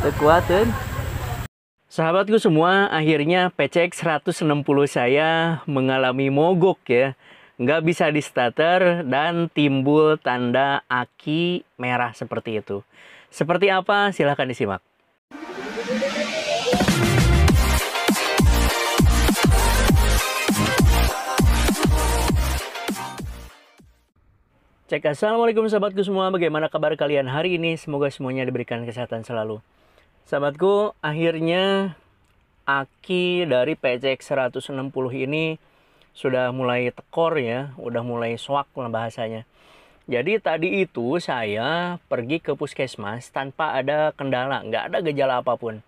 Kekuatan. Sahabatku semua, akhirnya PCX 160 saya mengalami mogok ya. Nggak bisa di starter dan timbul tanda aki merah seperti itu. Seperti apa? Silahkan disimak. Cek, assalamualaikum sahabatku semua, bagaimana kabar kalian hari ini? Semoga semuanya diberikan kesehatan selalu. Sahabatku, akhirnya aki dari PCX 160 ini sudah mulai tekor ya, udah mulai soak lah bahasanya. Jadi tadi itu saya pergi ke puskesmas tanpa ada kendala, nggak ada gejala apapun.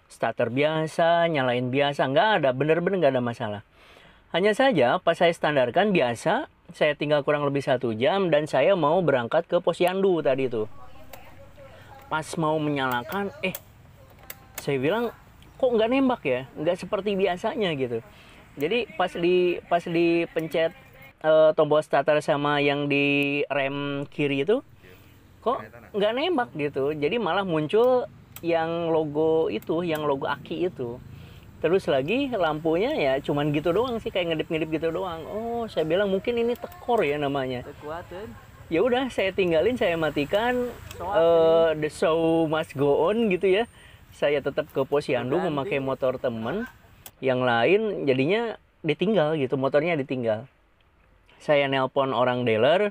Starter biasa, nyalain biasa, nggak ada, bener-bener nggak ada masalah. Hanya saja pas saya standarkan biasa, saya tinggal kurang lebih 1 jam dan saya mau berangkat ke Posyandu tadi itu. Pas mau menyalakan, saya bilang kok nggak nembak ya, nggak seperti biasanya gitu. Jadi pas dipencet tombol starter sama yang di rem kiri itu, kok nggak nembak gitu. Jadi malah muncul yang logo itu, yang logo aki itu. Terus lagi lampunya ya cuman gitu doang sih, kayak ngedip-ngedip gitu doang. Oh, saya bilang mungkin ini tekor ya namanya. Kekuatan. Ya udah, saya tinggalin, saya matikan. The show must go on gitu ya. Saya tetap ke Posyandu memakai motor temen. Yang lain jadinya ditinggal gitu, motornya ditinggal. Saya nelpon orang dealer.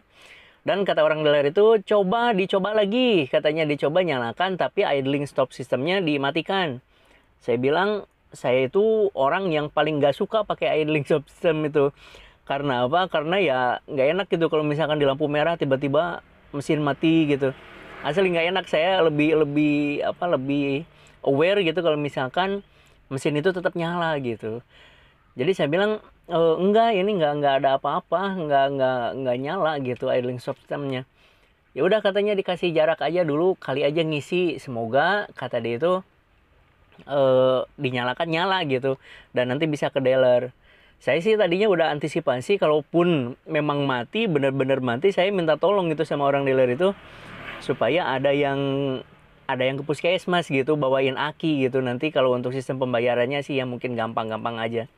Dan kata orang dealer itu, dicoba lagi. Katanya dicoba nyalakan, tapi idling stop sistemnya dimatikan. Saya bilang, saya itu orang yang paling gak suka pakai idling stop system itu. Karena apa? Karena ya nggak enak gitu kalau misalkan di lampu merah tiba-tiba mesin mati gitu. Asli nggak enak, saya lebih aware gitu kalau misalkan mesin itu tetap nyala gitu. Jadi saya bilang enggak, ini nggak ada apa-apa, nggak nyala gitu idling stop systemnya. Ya udah, katanya dikasih jarak aja dulu, kali aja ngisi, semoga kata dia itu dinyalakan nyala gitu dan nanti bisa ke dealer. Saya sih tadinya udah antisipasi, kalaupun memang mati, bener-bener mati, saya minta tolong gitu sama orang dealer itu supaya ada yang ke puskesmas gitu, bawain aki gitu. Nanti kalau untuk sistem pembayarannya sih ya mungkin gampang-gampang aja.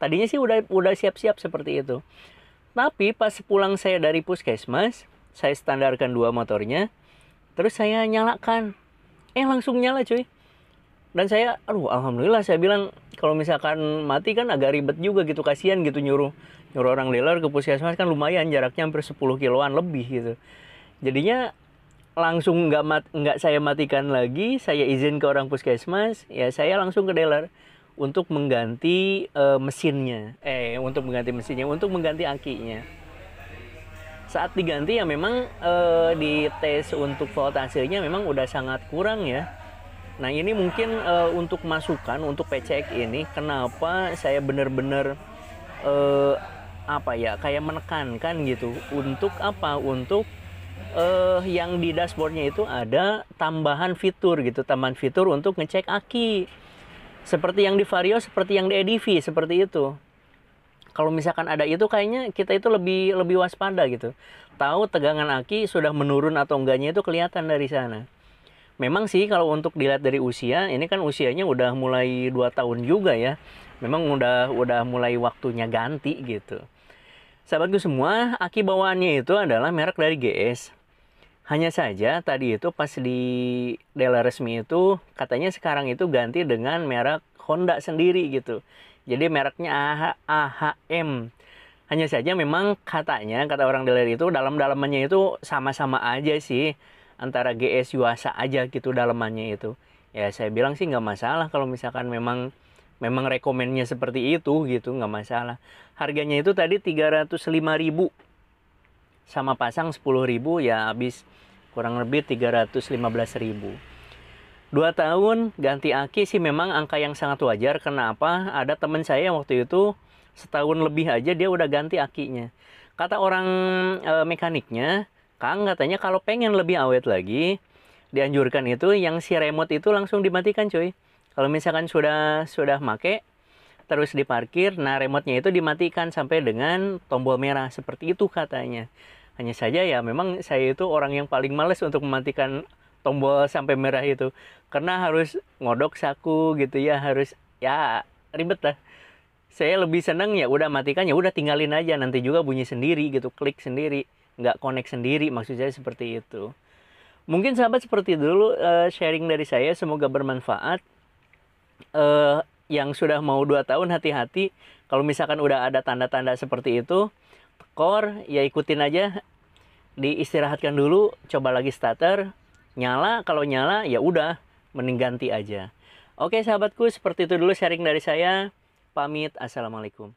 Tadinya sih udah siap-siap seperti itu. Tapi pas pulang saya dari puskesmas, saya standarkan 2 motornya, terus saya nyalakan, langsung nyala cuy. Dan saya, alhamdulillah, saya bilang kalau misalkan mati kan agak ribet juga gitu, kasihan gitu nyuruh orang dealer ke puskesmas, kan lumayan jaraknya hampir 10 kiloan lebih gitu. Jadinya langsung nggak saya matikan lagi, saya izin ke orang puskesmas, ya saya langsung ke dealer untuk mengganti mesinnya, untuk mengganti akinya. Saat diganti ya memang di tes untuk voltasenya memang udah sangat kurang ya. Nah ini mungkin untuk masukan untuk PCX ini, kenapa saya benar-benar kayak menekankan gitu untuk apa? Untuk yang di dashboardnya itu ada tambahan fitur gitu, tambahan fitur untuk ngecek aki. Seperti yang di Vario, seperti yang di EDV, seperti itu. Kalau misalkan ada itu, kayaknya kita itu lebih waspada gitu. Tahu tegangan aki sudah menurun atau enggaknya itu kelihatan dari sana. Memang sih kalau untuk dilihat dari usia, ini kan usianya udah mulai 2 tahun juga ya. Memang udah mulai waktunya ganti gitu. Sahabatku semua, aki bawaannya itu adalah merek dari GS. Hanya saja tadi itu pas di dealer resmi itu katanya sekarang itu ganti dengan merek Honda sendiri gitu. Jadi mereknya AHM. Hanya saja memang kata orang dealer itu dalam-dalamannya itu sama-sama aja sih. Antara GS Yuasa aja gitu dalamannya itu. Ya saya bilang sih nggak masalah kalau misalkan memang rekomennya seperti itu gitu, nggak masalah. Harganya itu tadi 305.000 sama pasang 10.000, ya habis kurang lebih 315.000. 2 tahun ganti aki sih memang angka yang sangat wajar. Kenapa? Ada teman saya waktu itu setahun lebih aja dia udah ganti akinya. Kata orang mekaniknya, Kang, katanya kalau pengen lebih awet lagi, dianjurkan itu yang si remote itu langsung dimatikan cuy. Kalau misalkan sudah make, terus diparkir, nah remote-nya itu dimatikan sampai dengan tombol merah, seperti itu katanya. Hanya saja ya memang saya itu orang yang paling males untuk mematikan tombol sampai merah itu. Karena harus ngodok saku gitu ya, harus ya ribet lah. Saya lebih seneng ya udah matikan, ya udah tinggalin aja, nanti juga bunyi sendiri gitu, klik sendiri, nggak connect sendiri, maksud saya seperti itu. Mungkin sahabat seperti dulu sharing dari saya, semoga bermanfaat. Yang sudah mau 2 tahun hati-hati, kalau misalkan udah ada tanda-tanda seperti itu, tekor ya ikutin aja, diistirahatkan dulu, coba lagi starter, nyala, kalau nyala ya udah mending ganti aja. Oke sahabatku, seperti itu dulu sharing dari saya. Pamit, assalamualaikum.